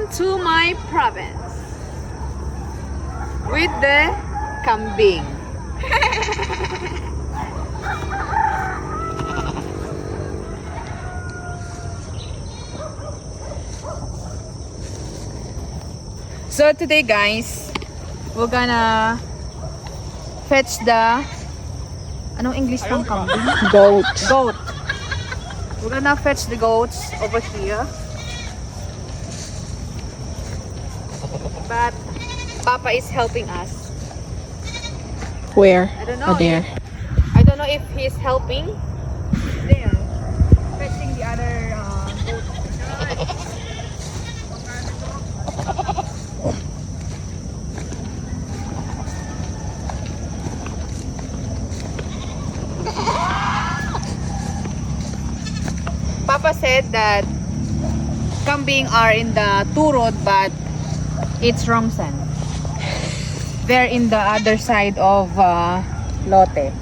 Welcome to my province with the kambing. So today guys, we're gonna fetch the anong English ng kambing? Goat. Goat. We're gonna fetch the goats over here. But Papa is helping us. Where? I don't know. Oh, there. I don't know if he's helping. There. Fetching the other goat. Papa said that kambing are in the two road, but it's wrong son. They're in the other side of lote,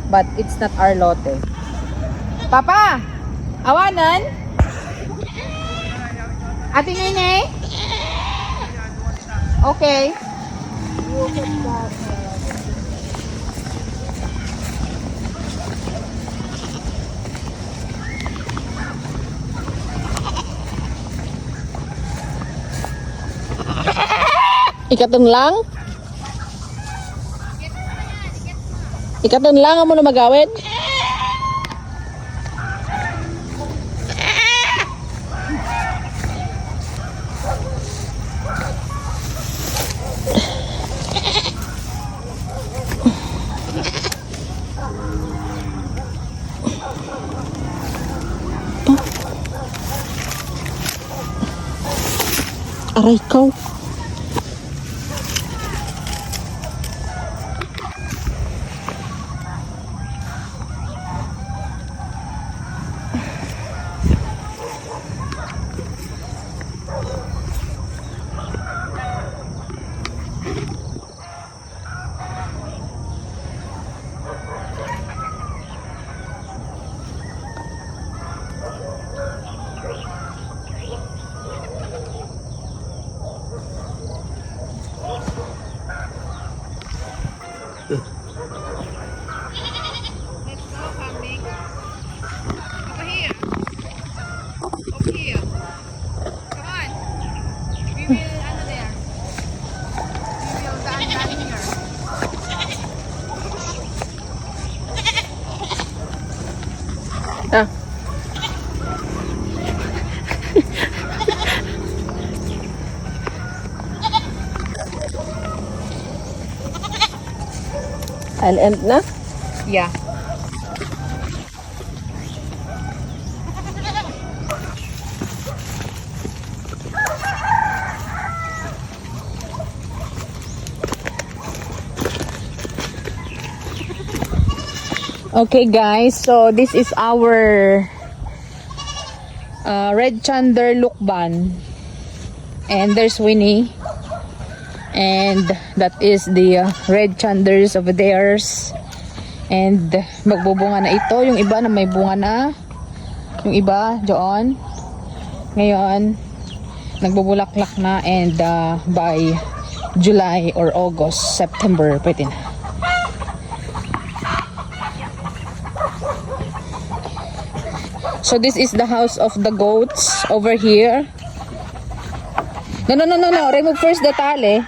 but it's not our lote. Papa, awanan? Ate Nene? Okay. Ikaton lang? Ikaton lang ang mo na magawin? Aray ko. Let's go, kambing. Over here. Over here. Come on. We will, ano there? We will daan here. Ah. I'll end na. Yeah. Okay guys, so this is our Red Chunder Lukban, and there's Winnie, and that is the Red Chunders over there, and magbubunga na ito. Yung iba na may bunga na, yung iba doon ngayon nagbubulaklak na, and by July or August, September pwede na. So this is the house of the goats over here. No. Remove first the tali.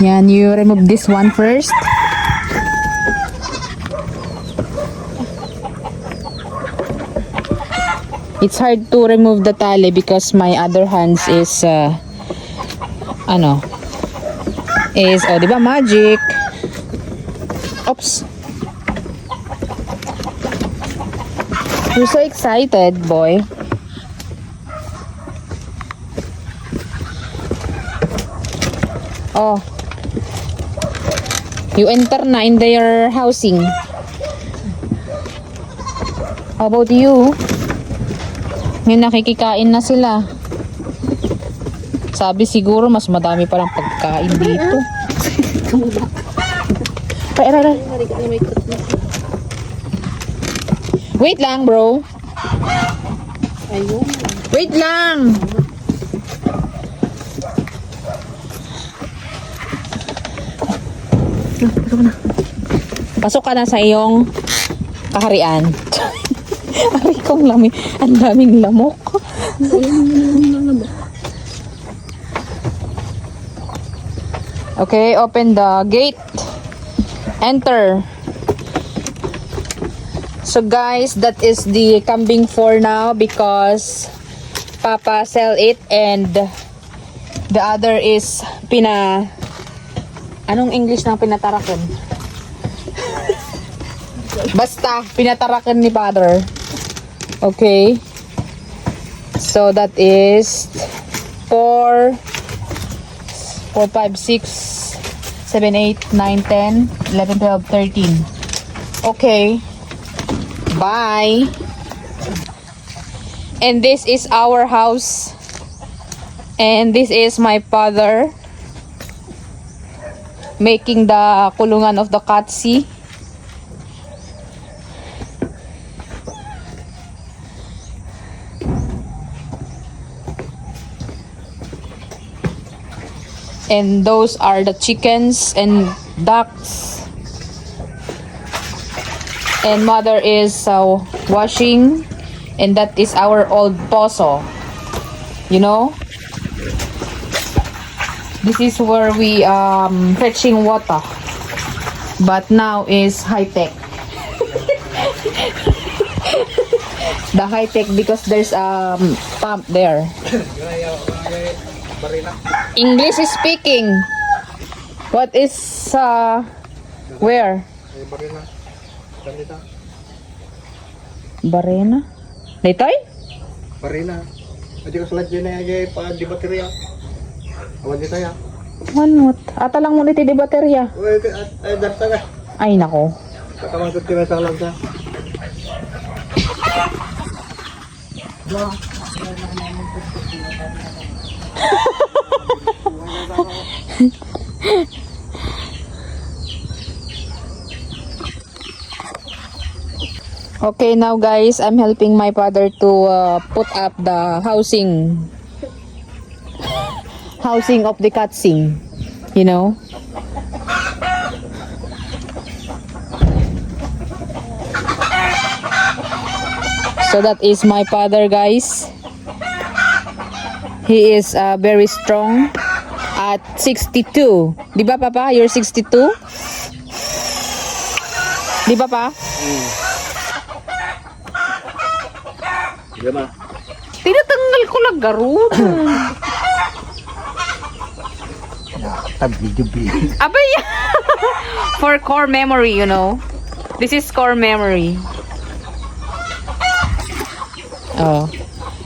Yan, you remove this one first. It's hard to remove the tali because my other hands is oh, di ba magic? Oops. You're so excited, boy. Oh. You enter na in their housing. How about you? Ngayon nakikikain na sila. Sabi siguro mas madami palang pagkain dito. Wait lang, bro. Ayun. Wait lang. Pasok ka na sa iyong kaharian. Aray kong lami. Ang daming lamok. Okay, open the gate. Enter. So guys, that is the kambing for now because Papa sell it and the other is anong English ng pinatarakan? Basta, pinatarakan ni Father. Okay. So that is 4, 5, 6, 7, 8, 9, 10, 11, 12, 13. Okay. Bye. And this is our house. And this is my father making the kulungan of the katsi. And those are the chickens and ducks. And mother is washing. And that is our old pozo. You know? This is where we fetching water. But now is high-tech. The high-tech because there's a pump there. English is speaking. What is where? Barena? Daytoy? Barena. Adi ka salat dyan na pa di baterya. Awan di tayo. Manot. Ata lang mo niti di baterya. Uy, ay darta ka. Ay nako. Katamang ko tira sa lang sa. Okay, now guys, I'm helping my father to put up the housing of the cutscene, you know. So that is my father, guys. He is very strong at 62. Di ba, Papa? You're 62? Di ba, Pa? Diba? Tinatanggal ko lang garod. Tabi-dubi. Abay! For core memory, you know. This is core memory. Oh.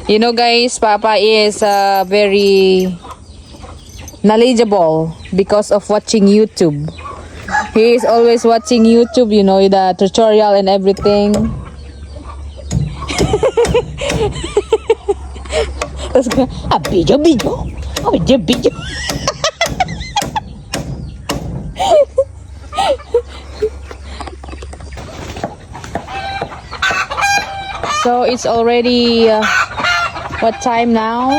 You know guys, Papa is very knowledgeable because of watching YouTube. He is always watching YouTube, you know, the tutorial and everything. Tapos ka, video. So it's already what time now?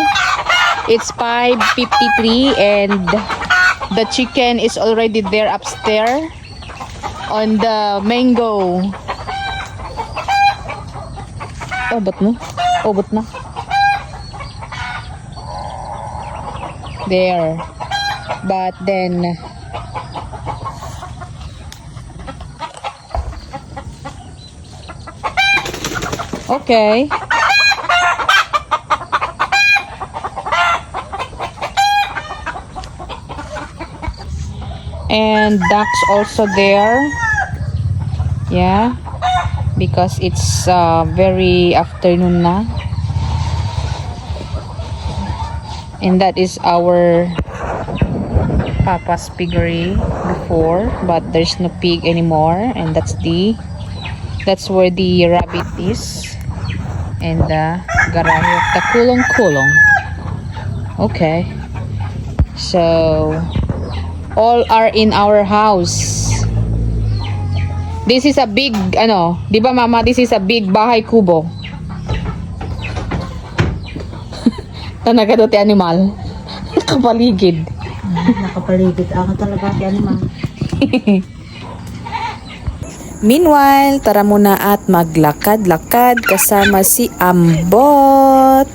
It's 5:53 and the chicken is already there upstairs on the mango. Obot na. There. But then okay. And ducks also there. Yeah. Because it's very afternoon na. And that is our Papa's piggery before, but there's no pig anymore, and that's where the rabbit is, and the garahe of the kulong. Okay, so all are in our house. This is a big di ba Mama, this is a big bahay kubo. Tanaga do ti animal. Nakapaligid. Nakapaligid ako talaga kay animal. Meanwhile, tara muna at maglakad-lakad kasama si Ambot.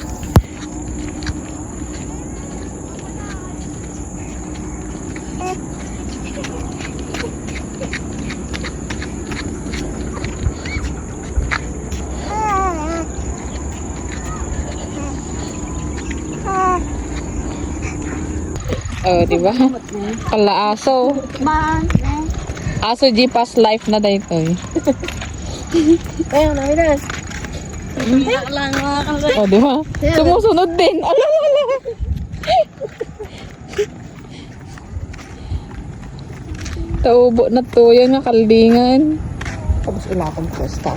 Oh, di ba? Kala aso. Aso G past life na dahito eh. Ayun, ayun. Lang mga kalay. Oh, di ba? Sumusunod din. Alala. Taubo na to. Yan nga kaldingan. Tapos ilakong pesta.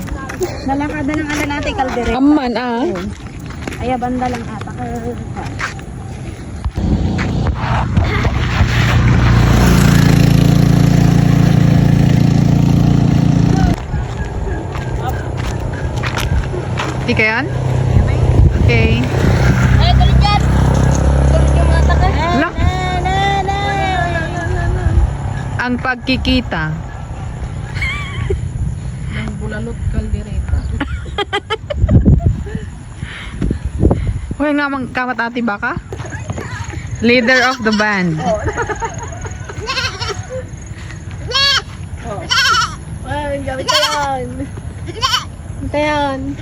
Nalakada ng ano natin, kaldere. Aman ah. Ay, banda lang ata. Di ka yan? Okay. Ay, tulad yan! Tulad yung mata ka. Ala. Ang pagkikita. Bulalot kaldereta. Hoy nga mang kamat ati baka? Leader of the band. Ay, gamit ka yan. Ito yan.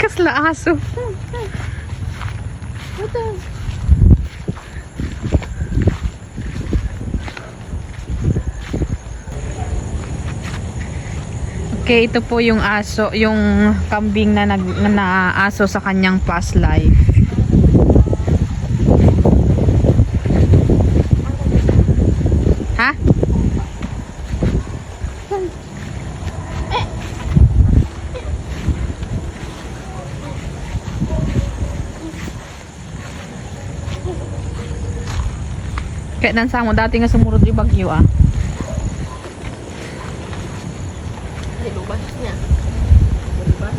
Kasla aso. Okay, ito po yung aso, yung kambing na naaso sa kanyang past life. Ha? Kaya dansa mo dati nga sumurod yung bagyo ah. Ay, lubas niya. Diba?